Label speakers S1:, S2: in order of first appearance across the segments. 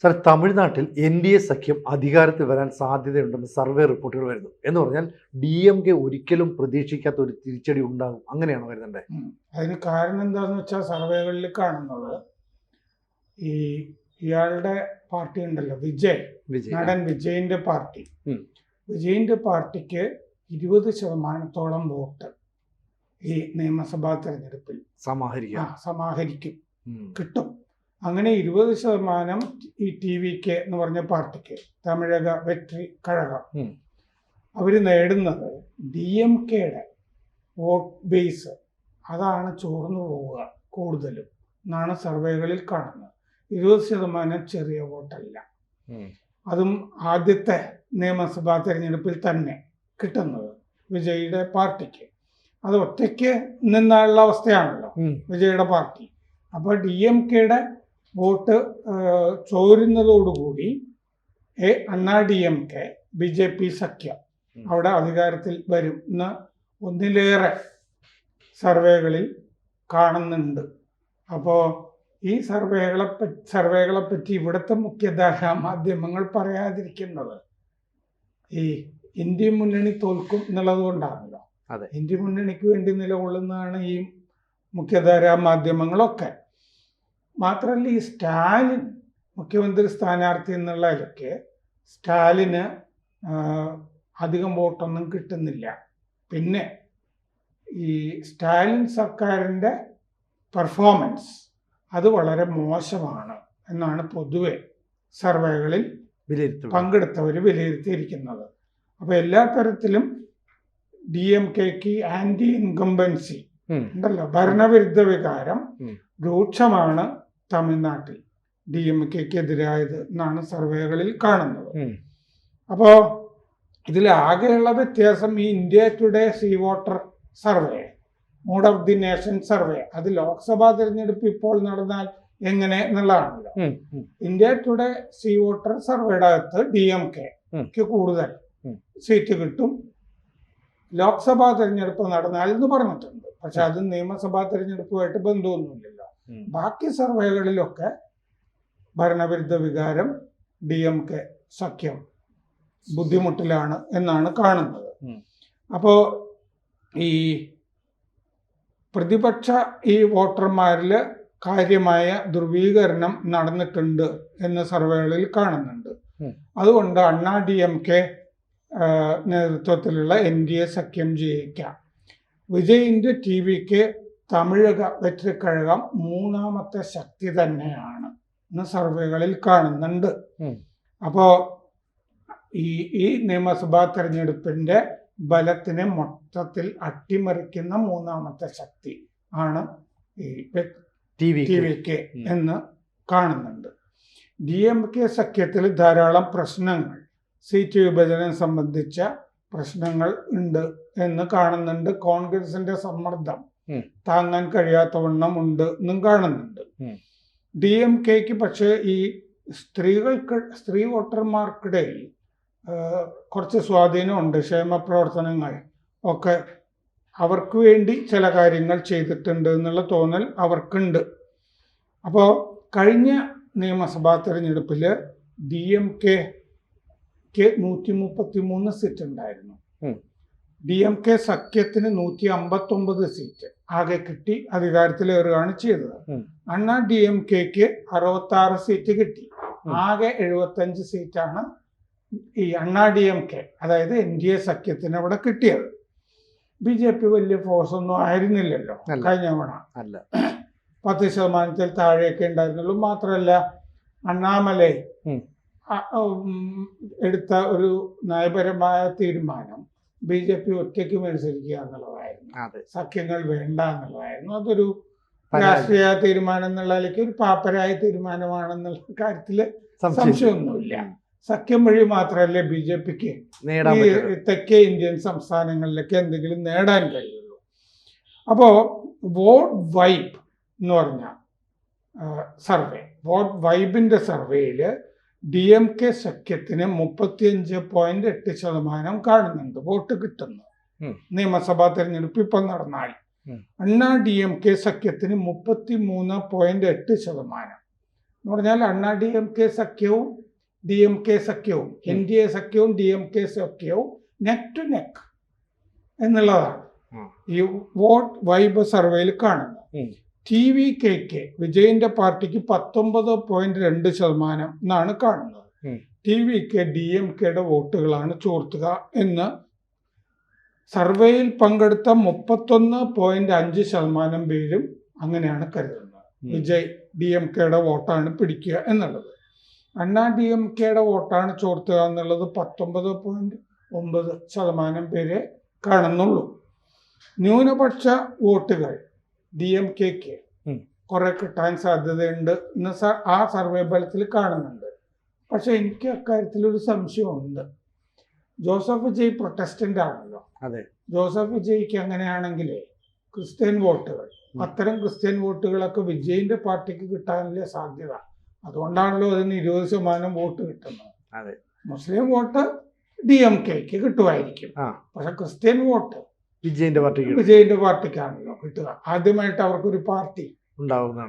S1: Sir, തമിഴ്നാട്ടിൽ NDA സഖ്യം അധികാരത്തിൽ വരാൻ സാധ്യതയുണ്ടെന്ന് സർവേ റിപ്പോർട്ടുകൾ വരുന്നു. എന്ന് പറഞ്ഞാൽ DMK ഒരിക്കലും പ്രതീക്ഷിക്കാത്ത ഒരു തിരിച്ചടി ഉണ്ടാകും, അങ്ങനെയാണ് വരുന്നുണ്ട്.
S2: അതിന് കാരണം എന്താണെന്ന് വെച്ചാൽ സർവേകളിൽ കാണുന്നത് ഈ ഇയാളുടെ പാർട്ടി ഉണ്ടല്ലോ, വിജയ്, നടൻ വിജയിന്റെ പാർട്ടി. വിജയിന്റെ പാർട്ടിക്ക് 20% വോട്ട് ഈ നിയമസഭാ തെരഞ്ഞെടുപ്പിൽ സമാഹരിക്കും, കിട്ടും. അങ്ങനെ 20% ഈ TVK എന്ന് പറഞ്ഞ പാർട്ടിക്ക്, തമിഴക വെട്രി കഴകം, അവര് നേടുന്നത് DMKയുടെ വോട്ട് ബേസ് അതാണ് ചോർന്നു പോവുക കൂടുതലും എന്നാണ് സർവേകളിൽ കാണുന്നത്. 20% ചെറിയ വോട്ടല്ല. അതും ആദ്യത്തെ നിയമസഭാ തെരഞ്ഞെടുപ്പിൽ തന്നെ കിട്ടുന്നത് വിജയുടെ പാർട്ടിക്ക്. അത് ഒറ്റയ്ക്ക് നിന്നുള്ള അവസ്ഥയാണല്ലോ വിജയുടെ പാർട്ടി. അപ്പോൾ DMKയുടെ വോട്ട് ചോരുന്നതോടുകൂടി അണ്ണാ DMK BJP സഖ്യം അവിടെ അധികാരത്തിൽ വരും എന്ന് ഒന്നിലേറെ സർവേകളിൽ കാണുന്നുണ്ട്. അപ്പോൾ ഈ സർവേകളെ പറ്റി ഇവിടുത്തെ മുഖ്യധാരാ മാധ്യമങ്ങൾ പറയാതിരിക്കുന്നത് ഈ ഇന്ത്യ മുന്നണി തോൽക്കും എന്നുള്ളത് കൊണ്ടാണല്ലോ. ഇന്ത്യ മുന്നണിക്ക് വേണ്ടി നിലകൊള്ളുന്നതാണ് ഈ മുഖ്യധാരാ മാധ്യമങ്ങളൊക്കെ. മാത്രമല്ല, ഈ സ്റ്റാലിൻ മുഖ്യമന്ത്രി സ്ഥാനാർത്ഥി എന്നുള്ളതിലൊക്കെ സ്റ്റാലിന് അധികം വോട്ടൊന്നും കിട്ടുന്നില്ല. പിന്നെ ഈ സ്റ്റാലിൻ സർക്കാരിൻ്റെ പെർഫോമൻസ് അത് വളരെ മോശമാണ് എന്നാണ് പൊതുവെ സർവേകളിൽ പങ്കെടുത്തവർ വിലയിരുത്തിയിരിക്കുന്നത്. അപ്പോൾ എല്ലാ തരത്തിലും DMKക്ക് ആന്റി ഇൻകംബൻസി ഉണ്ടല്ലോ, ഭരണവിരുദ്ധ വികാരം രൂക്ഷമാണ് തമിഴ്നാട്ടിൽ DMKക്കെതിരായത് എന്നാണ് സർവേകളിൽ കാണുന്നത്. അപ്പോൾ ഇതിലാകെയുള്ള വ്യത്യാസം ഈ India Today C Voter survey, mood of the nation survey, അത് ലോക്സഭാ തെരഞ്ഞെടുപ്പ് ഇപ്പോൾ നടന്നാൽ എങ്ങനെ എന്നുള്ളതാണല്ലോ. ഇന്ത്യ ടുഡേ സീ വോട്ടർ സർവേയുടെ അകത്ത് DMKക്ക് കൂടുതൽ സീറ്റ് കിട്ടും ലോക്സഭാ തെരഞ്ഞെടുപ്പ് നടന്നാൽ എന്ന് പറഞ്ഞിട്ടുണ്ട്. പക്ഷെ അത് നിയമസഭാ തെരഞ്ഞെടുപ്പുമായിട്ട് ബന്ധമൊന്നുമില്ലല്ലോ. ബാക്കി സർവേകളിലൊക്കെ ഭരണവിരുദ്ധ വികാരം DMK സഖ്യം ബുദ്ധിമുട്ടിലാണ് എന്നാണ് കാണുന്നത്. അപ്പോൾ ഈ പ്രതിപക്ഷ ഈ വോട്ടർമാരിൽ കാര്യമായ ധ്രുവീകരണം നടന്നിട്ടുണ്ട് എന്ന് സർവേകളിൽ കാണുന്നുണ്ട്. അതുകൊണ്ട് അണ്ണാ DMK നേതൃത്വത്തിലുള്ള NDA സഖ്യം ജയിക്കാം. വിജയിന്റെ TVK തമിഴക വെറ്റിക്കഴകം മൂന്നാമത്തെ ശക്തി തന്നെയാണ് എന്ന് സർവേകളിൽ കാണുന്നുണ്ട്. അപ്പോൾ ഈ നിയമസഭാ തെരഞ്ഞെടുപ്പിന്റെ ബലത്തിനെ മൊത്തത്തിൽ അട്ടിമറിക്കുന്ന മൂന്നാമത്തെ ശക്തി ആണ് ഈ TVK എന്ന് കാണുന്നുണ്ട്. DMK സഖ്യത്തിൽ ധാരാളം പ്രശ്നങ്ങൾ, സീറ്റ് വിഭജനം സംബന്ധിച്ച പ്രശ്നങ്ങൾ ഉണ്ട് എന്ന് കാണുന്നുണ്ട്. കോൺഗ്രസിന്റെ സമ്മർദ്ദം താങ്ങാൻ കഴിയാത്തവണ്ണം ഉണ്ട് എന്നും കാണുന്നുണ്ട്. DMKക്ക് പക്ഷേ ഈ സ്ത്രീ വോട്ടർമാർക്കിടയിൽ കുറച്ച് സ്വാധീനമുണ്ട്. ക്ഷേമ പ്രവർത്തനങ്ങൾ ഒക്കെ അവർക്ക് വേണ്ടി ചില കാര്യങ്ങൾ ചെയ്തിട്ടുണ്ട് എന്നുള്ള തോന്നൽ അവർക്കുണ്ട്. അപ്പോൾ കഴിഞ്ഞ നിയമസഭാ തെരഞ്ഞെടുപ്പിൽ DMKക്ക് 133 സീറ്റ് ഉണ്ടായിരുന്നു. DMK സഖ്യത്തിന് 159 സീറ്റ് ആകെ കിട്ടി അധികാരത്തിലേറുകയാണ് ചെയ്തത്. അണ്ണാ DMKക്ക് 66 സീറ്റ് കിട്ടി. ആകെ 75 സീറ്റാണ് ഈ അണ്ണാ DMK, അതായത് NDA സഖ്യത്തിന് അവിടെ കിട്ടിയത്. BJP വലിയ ഫോഴ്സ് ഒന്നും ആയിരുന്നില്ലല്ലോ കഴിഞ്ഞ തവണ, 10% താഴെയൊക്കെ ഉണ്ടായിരുന്നുള്ളൂ. മാത്രമല്ല, അണ്ണാമലൈ എടുത്ത ഒരു നയപരമായ തീരുമാനം BJP ഒറ്റയ്ക്ക് മത്സരിക്കുക എന്നുള്ളതായിരുന്നു. സഖ്യങ്ങൾ വേണ്ട എന്നുള്ളതായിരുന്നു. അതൊരു രാഷ്ട്രീയ തീരുമാനം എന്നുള്ളതിലേക്ക് ഒരു പാപ്പരായ തീരുമാനമാണെന്നുള്ള കാര്യത്തിൽ സംശയമൊന്നുമില്ല. സഖ്യം വഴി മാത്രമല്ലേ BJPക്ക് തെക്കേ ഇന്ത്യൻ സംസ്ഥാനങ്ങളിലൊക്കെ എന്തെങ്കിലും നേടാൻ കഴിയുള്ളൂ. അപ്പോൾ വോട്ട് വൈബ് എന്ന് പറഞ്ഞ സർവേ, വോട്ട് വൈബിന്റെ സർവേയിൽ DMK സഖ്യത്തിന് 35.8% കാണുന്നുണ്ട് വോട്ട് കിട്ടുന്നു നിയമസഭാ തെരഞ്ഞെടുപ്പ് ഇപ്പം നടന്നാൽ. അണ്ണാ DMK സഖ്യത്തിന് 33.8%. എന്ന് പറഞ്ഞാൽ അണ്ണാ ഡി എം കെ സഖ്യവും ഡി എം കെ സഖ്യവും എൻ ഡി എ സഖ്യവും ഡി എം കെ സഖ്യവും നെക്ക് ടു നെക്ക് എന്നുള്ളതാണ് ഈ വോട്ട് വൈബ് സർവേയിൽ കാണുന്നത്. ടി വി കെക്ക് വിജയിന്റെ പാർട്ടിക്ക് 19.2% എന്നാണ് കാണുന്നത്. T V K D M കെയുടെ വോട്ടുകളാണ് ചോർത്തുക എന്ന് സർവേയിൽ പങ്കെടുത്ത 31.5% പേരും അങ്ങനെയാണ് കരുതുന്നത്. വിജയ് ഡി എം കെയുടെ വോട്ടാണ് പിടിക്കുക എന്നുള്ളത്. അണ്ണാ ഡി എം കെയുടെ വോട്ടാണ് ചോർത്തുക എന്നുള്ളത് 19.9% പേരെ കാണുന്നുള്ളൂ. ന്യൂനപക്ഷ വോട്ടുകൾ ഡി എം കെക്ക് കുറെ കിട്ടാൻ സാധ്യതയുണ്ട് എന്ന് ആ സർവേ ഫലത്തിൽ കാണുന്നുണ്ട്. പക്ഷെ എനിക്ക് അക്കാര്യത്തിലൊരു സംശയമുണ്ട്. ജോസഫ് വിജയ് പ്രൊട്ടസ്റ്റന്റ് ആണല്ലോ.
S1: അതെ,
S2: ജോസഫ് വിജയ്ക്ക് അങ്ങനെയാണെങ്കിൽ ക്രിസ്ത്യൻ വോട്ടുകൾ, അത്തരം ക്രിസ്ത്യൻ വോട്ടുകളൊക്കെ വിജയിന്റെ പാർട്ടിക്ക് കിട്ടാനുള്ള സാധ്യത. അതുകൊണ്ടാണല്ലോ അതിന് 20% വോട്ട് കിട്ടുന്നത്.
S1: അതെ,
S2: മുസ്ലിം വോട്ട് ഡി എം കെക്ക് കിട്ടുമായിരിക്കും. പക്ഷെ ക്രിസ്ത്യൻ വോട്ട് വിജയിന്റെ പാർട്ടിക്കാണല്ലോ കിട്ടുക. ആദ്യമായിട്ട് അവർക്കൊരു പാർട്ടി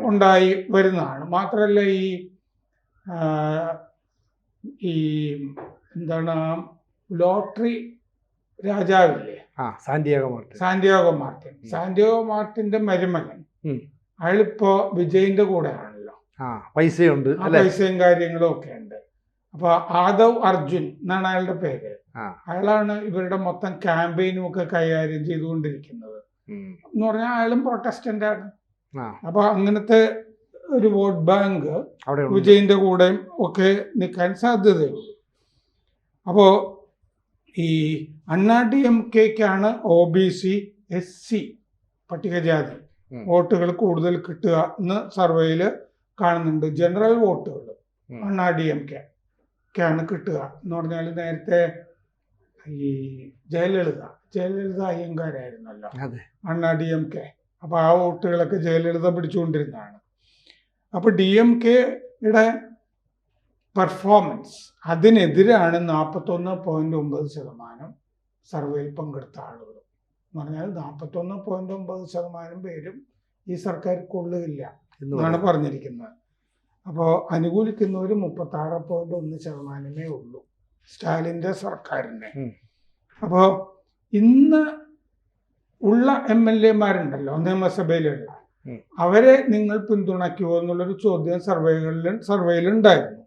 S2: ഉണ്ടായി വരുന്നതാണ്. മാത്രമല്ല ഈ എന്താണ് ലോട്ടറി രാജാവില്ലേ, സാന്റിയാഗോ മാർട്ടിന്റെ മരുമകൻ, അയാളിപ്പോ വിജയിന്റെ കൂടെ ആണല്ലോ.
S1: പൈസയുണ്ട്,
S2: പൈസയും കാര്യങ്ങളും ഒക്കെ ഉണ്ട്. അപ്പൊ ആദവ് അർജുൻ എന്നാണ് അയാളുടെ പേര്. അയാളാണ് ഇവരുടെ മൊത്തം ക്യാമ്പയിനും ഒക്കെ കൈകാര്യം ചെയ്തുകൊണ്ടിരിക്കുന്നത്. എന്ന് പറഞ്ഞാൽ അയാളും പ്രൊട്ടസ്റ്റന്റ് ആണ്. അപ്പൊ അങ്ങനത്തെ ഒരു വോട്ട് ബാങ്ക് വിജയിന്റെ കൂടെ ഒക്കെ നിൽക്കാൻ സാധ്യതയുള്ളൂ. അപ്പോ ഈ അണ്ണാ ഡി എം കെക്കാണ് OBC SC പട്ടികജാതി വോട്ടുകൾ കൂടുതൽ കിട്ടുക എന്ന് സർവേയിൽ കാണുന്നുണ്ട്. ജനറൽ വോട്ടുകൾ അണ്ണാ ഡി എം കെക്കാണ് കിട്ടുക എന്ന് പറഞ്ഞാൽ നേരത്തെ ഈ ജയലളിത അയ്യങ്കാരായിരുന്നല്ലോ അണ്ണാ ഡി എം കെ. അപ്പൊ ആ വോട്ടുകളൊക്കെ ജയലളിത പിടിച്ചുകൊണ്ടിരുന്നതാണ്. അപ്പൊ ഡി എം കെയുടെ പെർഫോമൻസ് അതിനെതിരാണ് 41.9% സർവേയിൽ പങ്കെടുത്ത ആളുകൾ. എന്ന് പറഞ്ഞാൽ 41.9% പേരും ഈ സർക്കാർ കൊള്ളുകയില്ല എന്നാണ് പറഞ്ഞിരിക്കുന്നത്. അപ്പോൾ അനുകൂലിക്കുന്നവർ 36.1% ഉള്ളൂ സ്റ്റാലിൻ്റെ സർക്കാരിനെ. അപ്പോൾ ഇന്ന് ഉള്ള MLA-മാരുണ്ടല്ലോ നിയമസഭയിലുള്ള, അവരെ നിങ്ങൾ പിന്തുണയ്ക്കുമോ എന്നുള്ളൊരു ചോദ്യം സർവേയിലുണ്ടായിരുന്നു.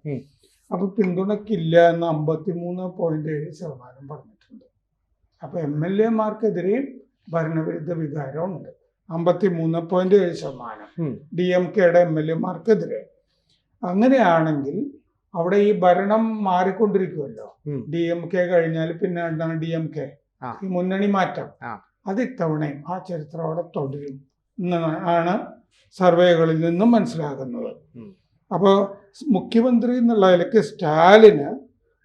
S2: അപ്പൊ പിന്തുണയ്ക്കില്ല എന്ന് 53.7% പറഞ്ഞിട്ടുണ്ട്. അപ്പൊ MLA-മാർക്കെതിരെയും ഭരണവിരുദ്ധ വികാരമുണ്ട്. 53.7% ഡി എം കെയുടെ MLA-മാർക്കെതിരെ. അങ്ങനെയാണെങ്കിൽ അവിടെ ഈ ഭരണം മാറിക്കൊണ്ടിരിക്കുമല്ലോ. ഡി എം കെ കഴിഞ്ഞാൽ പിന്നെ എന്താണ് ഡി എം കെ ഈ മുന്നണി മാറ്റം, അത് ഇത്തവണയും ആ ചരിത്രം അവിടെ തുടരും എന്നാണ് സർവേകളിൽ നിന്നും മനസ്സിലാകുന്നത്. അപ്പോൾ മുഖ്യമന്ത്രി എന്നുള്ള നിലയ്ക്ക് സ്റ്റാലിന്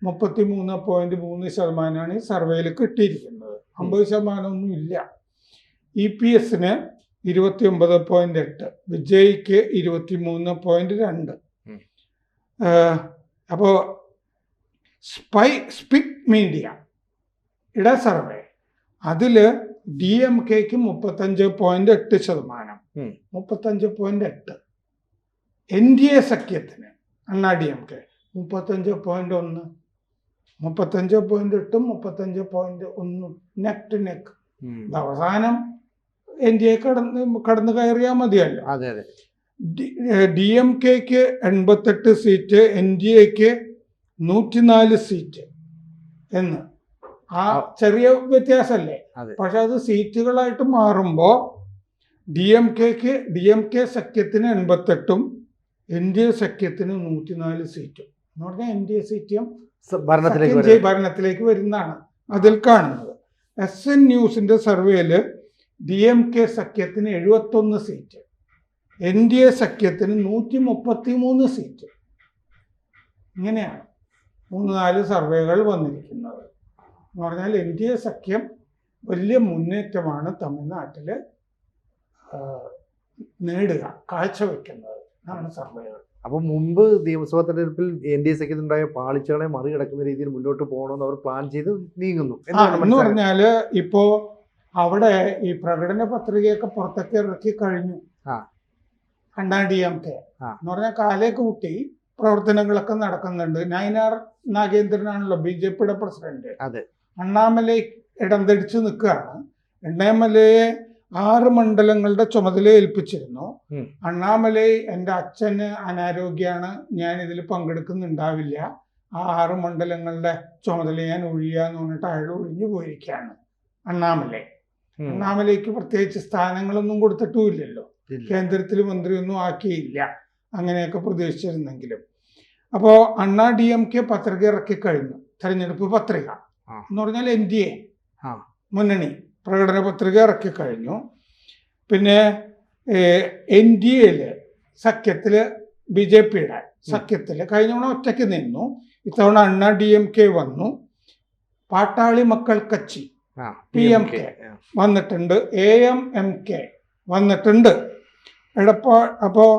S2: 33.3% ഈ സർവേയിൽ കിട്ടിയിരിക്കുന്നത്. 50% ഒന്നും ഇല്ല. EPS-ന് 29.8, വിജയ്ക്ക് 23.2. അപ്പോൾ സ്പിക് മീഡിയ ഇട സർവേ അതിൽ ഡി എം കെക്ക് 35.8%, 35.8. NDA സഖ്യത്തിന് Anna D M K 35.1, 35.8, 35.1 neck to neck. അവസാനം NDA കടന്നു കയറിയാൽ മതിയല്ലോ. ഡി എം കെക്ക് 88 സീറ്റ്, NDAക്ക് 104 സീറ്റ് എന്ന്. ആ ചെറിയ വ്യത്യാസമല്ലേ? പക്ഷെ അത് സീറ്റുകളായിട്ട് മാറുമ്പോൾ ഡി എം കെ സഖ്യത്തിന് 88-ഉം NDA സഖ്യത്തിന് 104 സീറ്റും എന്ന് പറഞ്ഞാൽ NDA സീറ്റും ഭരണത്തിലേക്ക് വരുന്നതാണ് അതിൽ കാണുന്നത്. SN ന്യൂസിന്റെ സർവേയില് ഡി എം കെ സഖ്യത്തിന് 71 സീറ്റ്, NDA സഖ്യത്തിന് 133 സീറ്റ്. ഇങ്ങനെയാണ് 3-4 സർവേകൾ വന്നിരിക്കുന്നത്. എന്ന് പറഞ്ഞാൽ NDA സഖ്യം വലിയ മുന്നേറ്റമാണ് തമിഴ്നാട്ടിൽ നേടുക, കാഴ്ചവെക്കുന്നത് എന്നാണ് സർവേകൾ.
S1: അപ്പോൾ മുമ്പ് നിയമസഭാ തെരഞ്ഞെടുപ്പിൽ NDA സഖ്യത്തിനുണ്ടായ പാളിച്ചകളെ മറികടക്കുന്ന രീതിയിൽ മുന്നോട്ട് പോകണമെന്ന് അവർ പ്ലാൻ ചെയ്ത് നീങ്ങുന്നു
S2: എന്ന് പറഞ്ഞാൽ ഇപ്പോ അവിടെ ഈ പ്രകടന പത്രികയൊക്കെ പുറത്തൊക്കെ ഇറക്കി കഴിഞ്ഞു. അണ്ണാ DMK
S1: ആ.
S2: എന്ന് പറഞ്ഞാൽ കാലേ കൂട്ടി പ്രവർത്തനങ്ങളൊക്കെ നടക്കുന്നുണ്ട്. നയനാർ നാഗേന്ദ്രനാണല്ലോ BJPയുടെ പ്രസിഡന്റ്.
S1: അതെ.
S2: അണ്ണാമലൈ ഇടം ധരിച്ച് നിൽക്കുകയാണ്. അണ്ണാമലയെ 6 മണ്ഡലങ്ങളുടെ ചുമതല ഏൽപ്പിച്ചിരുന്നു. അണ്ണാമലൈ എൻ്റെ അച്ഛന് അനാരോഗ്യമാണ്, ഞാൻ ഇതിൽ പങ്കെടുക്കുന്നുണ്ടാവില്ല, ആ 6 മണ്ഡലങ്ങളുടെ ചുമതല ഞാൻ ഒഴിയാന്ന് പറഞ്ഞിട്ട് അയാൾ ഒഴിഞ്ഞു പോയിരിക്കുകയാണ് അണ്ണാമലൈ. അണ്ണാമലൈക്ക് പ്രത്യേകിച്ച് സ്ഥാനങ്ങളൊന്നും കൊടുത്തിട്ടുമില്ലല്ലോ, കേന്ദ്രത്തിൽ മന്ത്രിയൊന്നും ആക്കിയില്ല, അങ്ങനെയൊക്കെ പ്രതീക്ഷിച്ചിരുന്നെങ്കിലും. അപ്പോൾ അണ്ണാ DMK പത്രിക ഇറക്കി കഴിഞ്ഞു, തെരഞ്ഞെടുപ്പ് പത്രിക എന്ന് പറഞ്ഞാൽ NDA മുന്നണി പ്രകടന പത്രിക ഇറക്കി കഴിഞ്ഞു. പിന്നെ NDAയിൽ സഖ്യത്തിൽ BJPയുടെ സഖ്യത്തിൽ കഴിഞ്ഞ തവണ ഒറ്റയ്ക്ക് നിന്നു, ഇത്തവണ അണ്ണാ DMK വന്നു, പാട്ടാളി മക്കൾ കച്ചി PMK വന്നിട്ടുണ്ട്, AMMK വന്നിട്ടുണ്ട്. അപ്പോൾ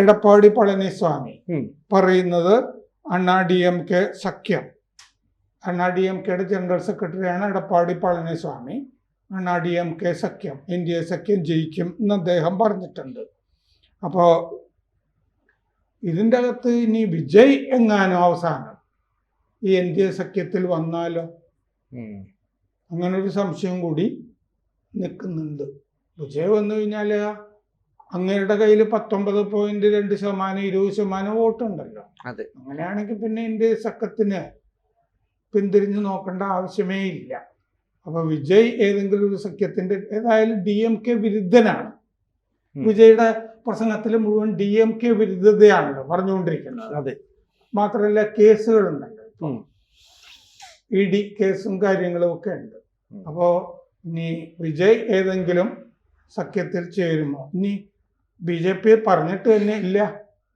S2: എടപ്പാടി പളനിസ്വാമി പറയുന്നത് അണ്ണാ DMK സഖ്യം, അണ്ണാ DMKയുടെ ജനറൽ സെക്രട്ടറിയാണ് എടപ്പാടി പളനിസ്വാമി, അണ്ണാ DMK സഖ്യം NDA സഖ്യം ജയിക്കും എന്ന് അദ്ദേഹം പറഞ്ഞിട്ടുണ്ട്. അപ്പോൾ ഇതിൻ്റെ അകത്ത് ഇനി വിജയ് എങ്ങാനോ അവസാനം ഈ NDA സഖ്യത്തിൽ വന്നാലോ, അങ്ങനൊരു സംശയം കൂടി നിൽക്കുന്നുണ്ട്. വിജയ് വന്നു കഴിഞ്ഞാൽ അങ്ങയുടെ കയ്യിൽ 19.2%, 20% വോട്ടുണ്ടല്ലോ. അങ്ങനെയാണെങ്കിൽ പിന്നെ NDA സഖ്യത്തിന് പിന്തിരിഞ്ഞ് നോക്കേണ്ട ആവശ്യമേ ഇല്ല. അപ്പോൾ വിജയ് ഏതെങ്കിലും ഒരു സഖ്യത്തിൻ്റെ, ഏതായാലും DMK വിരുദ്ധനാണ്. വിജയുടെ പ്രസംഗത്തിൽ മുഴുവൻ DMK വിരുദ്ധതയാണല്ലോ പറഞ്ഞുകൊണ്ടിരിക്കുന്നത്. മാത്രമല്ല കേസുകളുണ്ടല്ലോ, ഇപ്പം ED കേസും കാര്യങ്ങളും ഒക്കെ ഉണ്ട്. അപ്പോൾ ഇനി വിജയ് ഏതെങ്കിലും സഖ്യത്തിൽ ചേരുമോ? ഇനി BJP പറഞ്ഞിട്ട് തന്നെ ഇല്ല,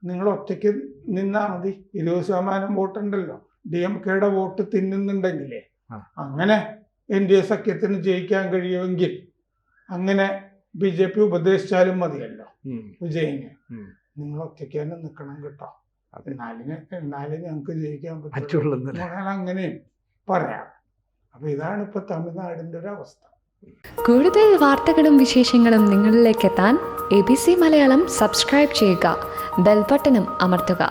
S2: നിങ്ങൾ ഒറ്റയ്ക്ക് നിന്നാൽ മതി, 20% വോട്ടുണ്ടല്ലോ, DMKയുടെ വോട്ട് തിന്നുന്നുണ്ടെങ്കിലേ അങ്ങനെ NDA സഖ്യത്തിന് ജയിക്കാൻ കഴിയുമെങ്കിൽ അങ്ങനെ BJP ഉപദേശിച്ചാലും മതിയല്ലോ വിജയിന്. നിങ്ങൾ ഒറ്റയ്ക്ക് തന്നെ നിൽക്കണം കേട്ടോ, എന്നാലും ഞങ്ങൾക്ക് ജയിക്കാൻ പറ്റുള്ളൂ, അങ്ങനെ പറയാം. അപ്പൊ ഇതാണ് ഇപ്പൊ തമിഴ്നാടിന്റെ ഒരു അവസ്ഥ.
S3: കൂടുതൽ വാർത്തകളും വിശേഷങ്ങളും നിങ്ങളിലേക്ക് എത്താൻ ABC മലയാളം സബ്സ്ക്രൈബ് ചെയ്യുക, ബെൽ ബട്ടണും അമർത്തുക.